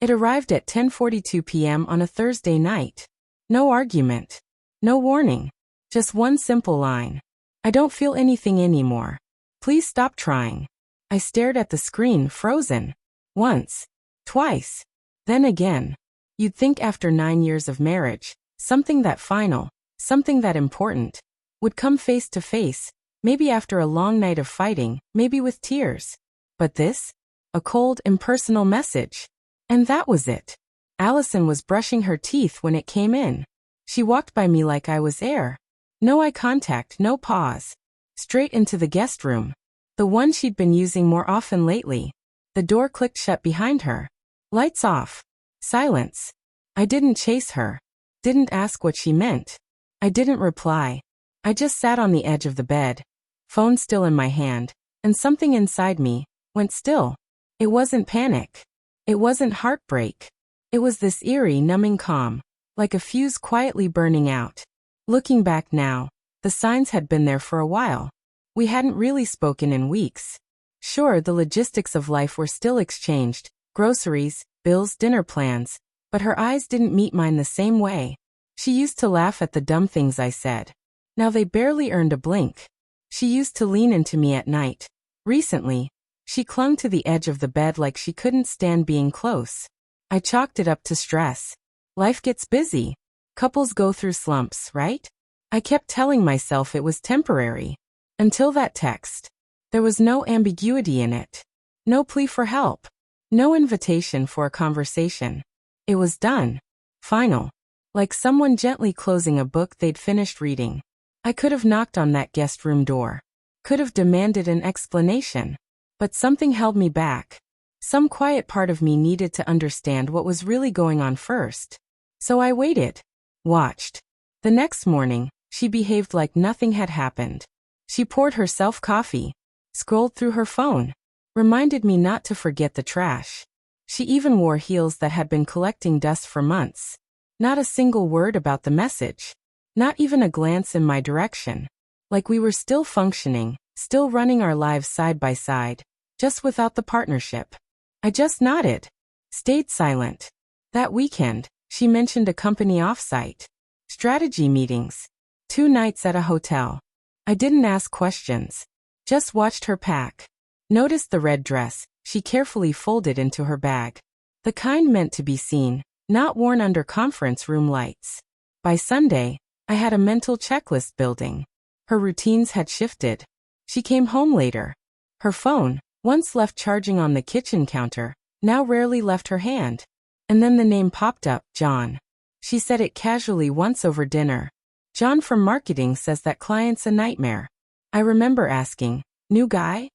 It arrived at 10:42 p.m. on a Thursday night. No argument. No warning. Just one simple line. I don't feel anything anymore. Please stop trying. I stared at the screen, frozen. Once. Twice. Then again. You'd think after 9 years of marriage, something that final, something that important, would come face to face, maybe after a long night of fighting, maybe with tears. But this? A cold, impersonal message. And that was it. Allison was brushing her teeth when it came in. She walked by me like I was air. No eye contact, no pause. Straight into the guest room. The one she'd been using more often lately. The door clicked shut behind her. Lights off. Silence. I didn't chase her. Didn't ask what she meant. I didn't reply. I just sat on the edge of the bed. Phone still in my hand. And something inside me went still. It wasn't panic. It wasn't heartbreak. It was this eerie, numbing calm. Like a fuse quietly burning out. Looking back now, the signs had been there for a while. We hadn't really spoken in weeks. Sure, the logistics of life were still exchanged. Groceries, bills, dinner plans. But her eyes didn't meet mine the same way. She used to laugh at the dumb things I said. Now they barely earned a blink. She used to lean into me at night. Recently, she clung to the edge of the bed like she couldn't stand being close. I chalked it up to stress. Life gets busy. Couples go through slumps, right? I kept telling myself it was temporary. Until that text. There was no ambiguity in it. No plea for help. No invitation for a conversation. It was done. Final. Like someone gently closing a book they'd finished reading. I could have knocked on that guest room door. Could have demanded an explanation. But something held me back. Some quiet part of me needed to understand what was really going on first. So I waited. Watched. The next morning, she behaved like nothing had happened. She poured herself coffee. Scrolled through her phone. Reminded me not to forget the trash. She even wore heels that had been collecting dust for months. Not a single word about the message. Not even a glance in my direction. Like we were still functioning, still running our lives side by side, just without the partnership. I just nodded. Stayed silent. That weekend, she mentioned a company offsite. Strategy meetings. 2 nights at a hotel. I didn't ask questions. Just watched her pack. Noticed the red dress she carefully folded into her bag. The kind meant to be seen, not worn under conference room lights. By Sunday, I had a mental checklist building. Her routines had shifted. She came home later. Her phone, once left charging on the kitchen counter, now rarely left her hand. And then the name popped up, John. She said it casually once over dinner. John from marketing says that client's a nightmare. I remember asking, new guy?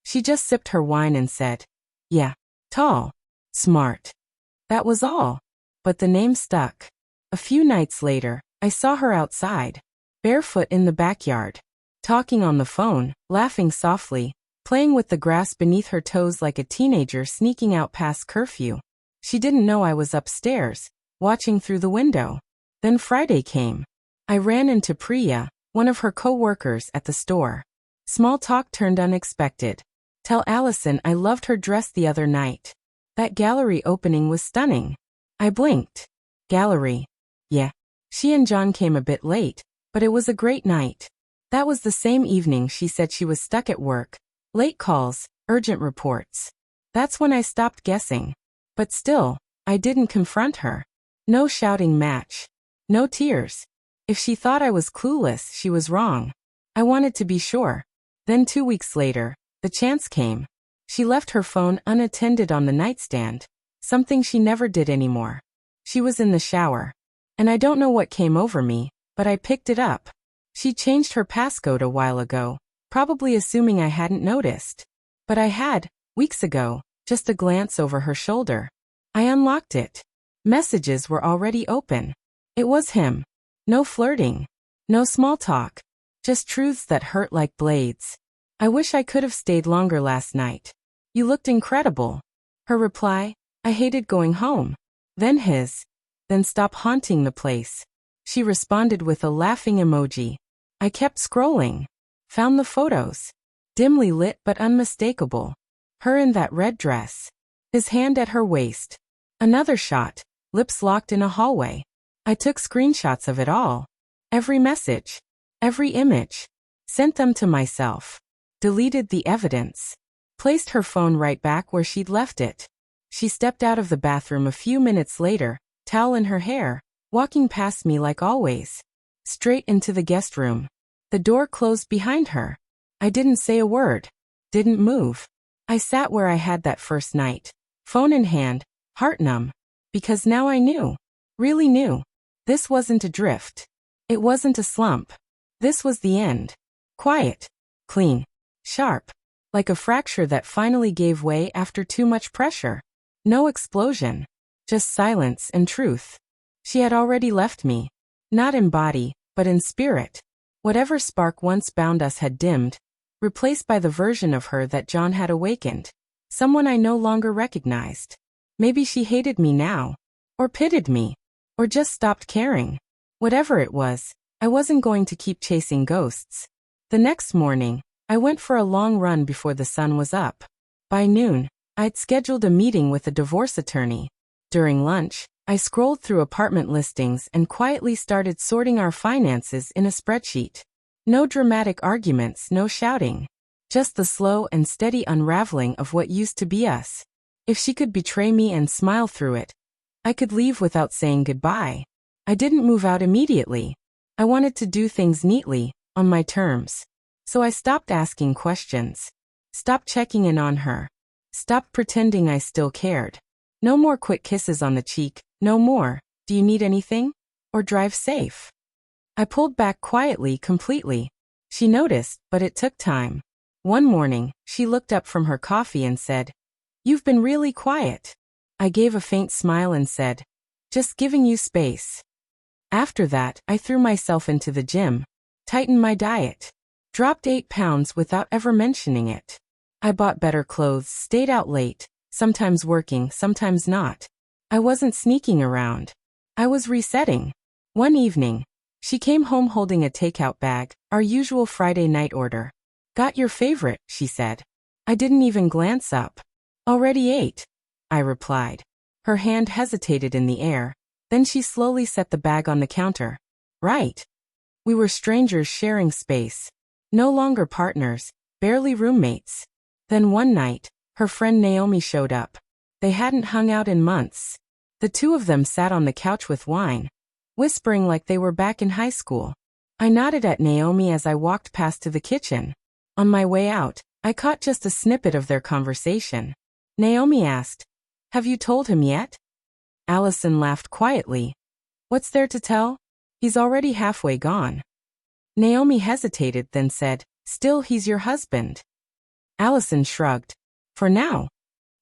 She just sipped her wine and said, yeah, tall, smart. That was all. But the name stuck. A few nights later, I saw her outside, barefoot in the backyard, talking on the phone, laughing softly, playing with the grass beneath her toes like a teenager sneaking out past curfew. She didn't know I was upstairs, watching through the window. Then Friday came. I ran into Priya, one of her co-workers at the store. Small talk turned unexpected. Tell Allison I loved her dress the other night. That gallery opening was stunning. I blinked. Gallery. Yeah. She and John came a bit late, but it was a great night. That was the same evening she said she was stuck at work. Late calls, urgent reports. That's when I stopped guessing. But still, I didn't confront her. No shouting match. No tears. If she thought I was clueless, she was wrong. I wanted to be sure. Then 2 weeks later, the chance came. She left her phone unattended on the nightstand, something she never did anymore. She was in the shower. And I don't know what came over me, but I picked it up. She changed her passcode a while ago, probably assuming I hadn't noticed. But I had, weeks ago, just a glance over her shoulder. I unlocked it. Messages were already open. It was him. No flirting. No small talk. Just truths that hurt like blades. I wish I could have stayed longer last night. You looked incredible. Her reply, I hated going home. Then his. Then stop haunting the place. She responded with a laughing emoji. I kept scrolling. Found the photos. Dimly lit but unmistakable. Her in that red dress. His hand at her waist. Another shot, lips locked in a hallway. I took screenshots of it all. Every message. Every image. Sent them to myself. Deleted the evidence. Placed her phone right back where she'd left it. She stepped out of the bathroom a few minutes later, towel in her hair, walking past me like always. Straight into the guest room. The door closed behind her. I didn't say a word. Didn't move. I sat where I had that first night. Phone in hand, heart numb. Because now I knew. Really knew. This wasn't a drift. It wasn't a slump. This was the end. Quiet. Clean. Sharp. Like a fracture that finally gave way after too much pressure. No explosion. Just silence and truth. She had already left me. Not in body, but in spirit. Whatever spark once bound us had dimmed, replaced by the version of her that John had awakened. Someone I no longer recognized. Maybe she hated me now. Or pitied me. Or just stopped caring. Whatever it was, I wasn't going to keep chasing ghosts. The next morning, I went for a long run before the sun was up. By noon, I'd scheduled a meeting with a divorce attorney. During lunch, I scrolled through apartment listings and quietly started sorting our finances in a spreadsheet. No dramatic arguments, no shouting. Just the slow and steady unraveling of what used to be us. If she could betray me and smile through it, I could leave without saying goodbye. I didn't move out immediately. I wanted to do things neatly, on my terms. So I stopped asking questions. Stopped checking in on her. Stopped pretending I still cared. No more quick kisses on the cheek, no more, do you need anything? Or drive safe. I pulled back quietly, completely. She noticed, but it took time. One morning, she looked up from her coffee and said, "You've been really quiet." I gave a faint smile and said, "Just giving you space." After that, I threw myself into the gym, tightened my diet, dropped 8 pounds without ever mentioning it. I bought better clothes, stayed out late, sometimes working, sometimes not. I wasn't sneaking around. I was resetting. One evening, she came home holding a takeout bag, our usual Friday night order. "Got your favorite," she said. I didn't even glance up. "Already ate," I replied. Her hand hesitated in the air. Then she slowly set the bag on the counter. Right. We were strangers sharing space. No longer partners, barely roommates. Then one night, her friend Naomi showed up. They hadn't hung out in months. The two of them sat on the couch with wine, whispering like they were back in high school. I nodded at Naomi as I walked past to the kitchen. On my way out, I caught just a snippet of their conversation. Naomi asked, "Have you told him yet?" Allison laughed quietly. "What's there to tell? He's already halfway gone." Naomi hesitated, then said, "Still, he's your husband." Allison shrugged. "For now."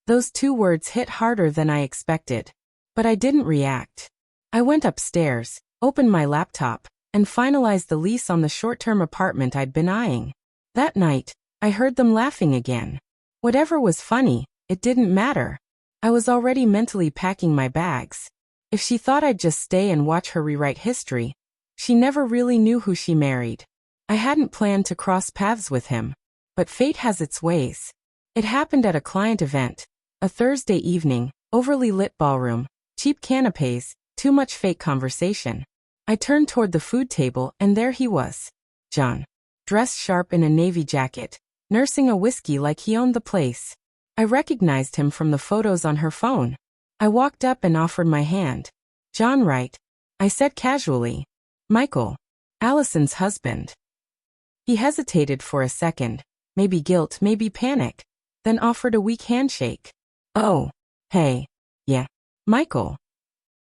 Those 2 words hit harder than I expected. But I didn't react. I went upstairs, opened my laptop, and finalized the lease on the short-term apartment I'd been eyeing. That night, I heard them laughing again. Whatever was funny, it didn't matter. I was already mentally packing my bags. If she thought I'd just stay and watch her rewrite history, she never really knew who she married. I hadn't planned to cross paths with him. But fate has its ways. It happened at a client event. A Thursday evening, overly lit ballroom, cheap canapes, too much fake conversation. I turned toward the food table and there he was. John. Dressed sharp in a navy jacket, nursing a whiskey like he owned the place. I recognized him from the photos on her phone. I walked up and offered my hand. "John, right?" I said casually. "Michael. Allison's husband." He hesitated for a second, maybe guilt, maybe panic, then offered a weak handshake. "Oh, hey. Yeah. Michael."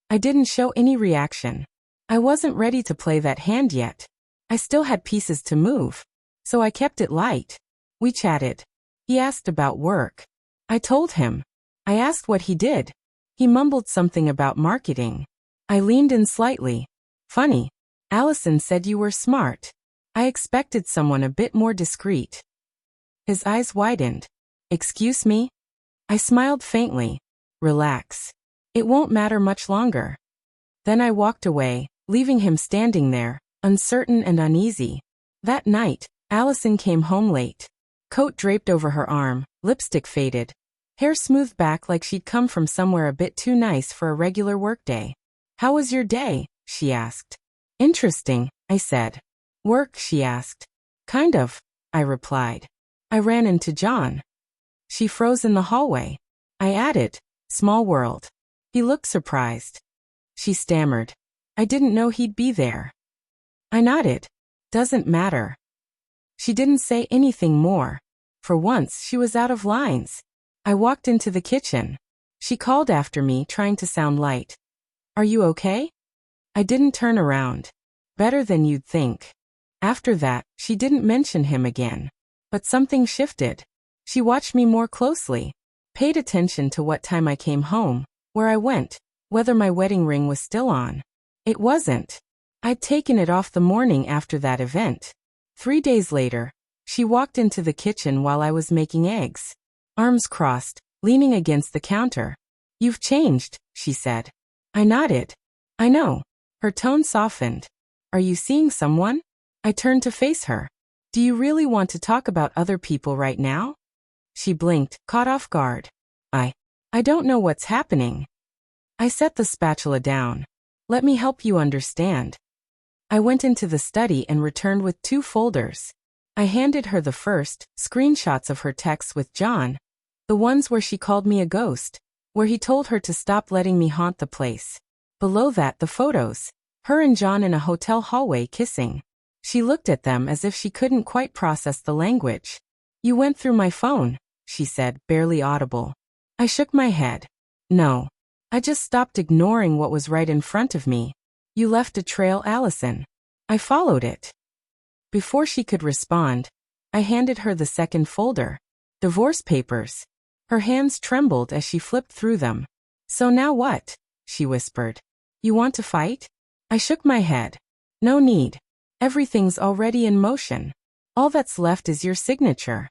I didn't show any reaction. I wasn't ready to play that hand yet. I still had pieces to move. So I kept it light. We chatted. He asked about work. I told him. I asked what he did. He mumbled something about marketing. I leaned in slightly. "Funny. Allison said you were smart." I expected someone a bit more discreet. His eyes widened. "Excuse me?" I smiled faintly. "Relax. It won't matter much longer." Then I walked away, leaving him standing there, uncertain and uneasy. That night, Allison came home late. Coat draped over her arm, lipstick faded. hair smoothed back like she'd come from somewhere a bit too nice for a regular workday. "How was your day?" she asked. "Interesting," I said. "Work?" she asked. "Kind of," I replied. "I ran into John." She froze in the hallway. I added, "Small world." He looked surprised. She stammered, "I didn't know he'd be there." I nodded. "Doesn't matter." She didn't say anything more. For once, she was out of lines. I walked into the kitchen. She called after me, trying to sound light. "Are you okay?" I didn't turn around. "Better than you'd think." After that, she didn't mention him again. But something shifted. She watched me more closely, paid attention to what time I came home, where I went, whether my wedding ring was still on. It wasn't. I'd taken it off the morning after that event. 3 days later, she walked into the kitchen while I was making eggs, arms crossed, leaning against the counter. "You've changed," she said. I nodded. "I know." Her tone softened. "Are you seeing someone?" I turned to face her. "Do you really want to talk about other people right now?" She blinked, caught off guard. I don't know what's happening." I set the spatula down. "Let me help you understand." I went into the study and returned with 2 folders. I handed her the first, screenshots of her texts with John, the ones where she called me a ghost, where he told her to stop letting me haunt the place. Below that, the photos, her and John in a hotel hallway kissing. She looked at them as if she couldn't quite process the language. "You went through my phone," she said, barely audible. I shook my head. "No. I just stopped ignoring what was right in front of me. You left a trail, Allison." I followed it. Before she could respond, I handed her the second folder. Divorce papers. Her hands trembled as she flipped through them. "So now what?" she whispered. "You want to fight?" I shook my head. "No need. Everything's already in motion. All that's left is your signature."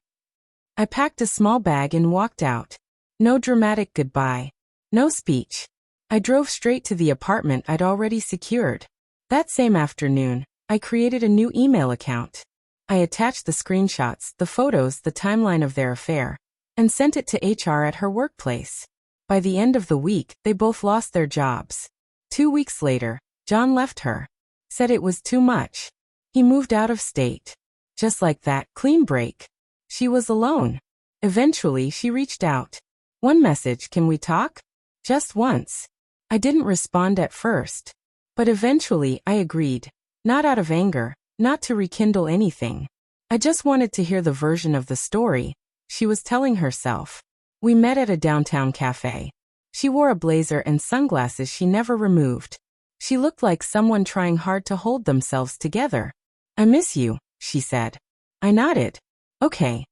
I packed a small bag and walked out. No dramatic goodbye. No speech. I drove straight to the apartment I'd already secured. That same afternoon, I created a new email account. I attached the screenshots, the photos, the timeline of their affair, and sent it to HR at her workplace. By the end of the week, they both lost their jobs. 2 weeks later, John left her. Said it was too much. He moved out of state. Just like that, clean break. She was alone. Eventually, she reached out. "One message, can we talk?" Just once. I didn't respond at first. But eventually, I agreed. Not out of anger, not to rekindle anything. I just wanted to hear the version of the story she was telling herself. We met at a downtown cafe. She wore a blazer and sunglasses she never removed. She looked like someone trying hard to hold themselves together. "I miss you," she said. I nodded. "Okay.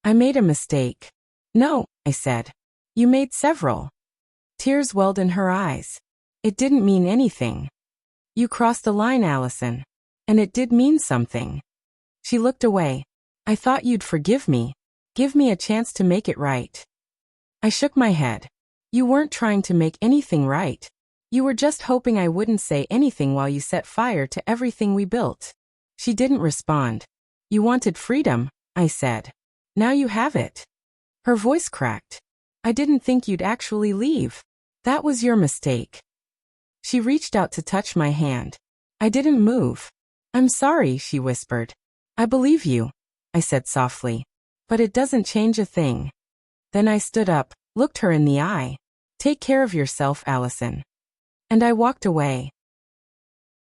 I made a mistake." "No," I said. "You made several." Tears welled in her eyes. "It didn't mean anything." "You crossed the line, Allison. And it did mean something." She looked away. "I thought you'd forgive me. Give me a chance to make it right." I shook my head. "You weren't trying to make anything right. You were just hoping I wouldn't say anything while you set fire to everything we built." She didn't respond. "You wanted freedom," I said. "Now you have it." Her voice cracked. "I didn't think you'd actually leave. That was your mistake." She reached out to touch my hand. I didn't move. "I'm sorry," she whispered. "I believe you," I said softly. "But it doesn't change a thing." Then I stood up, looked her in the eye. "Take care of yourself, Allison." And I walked away.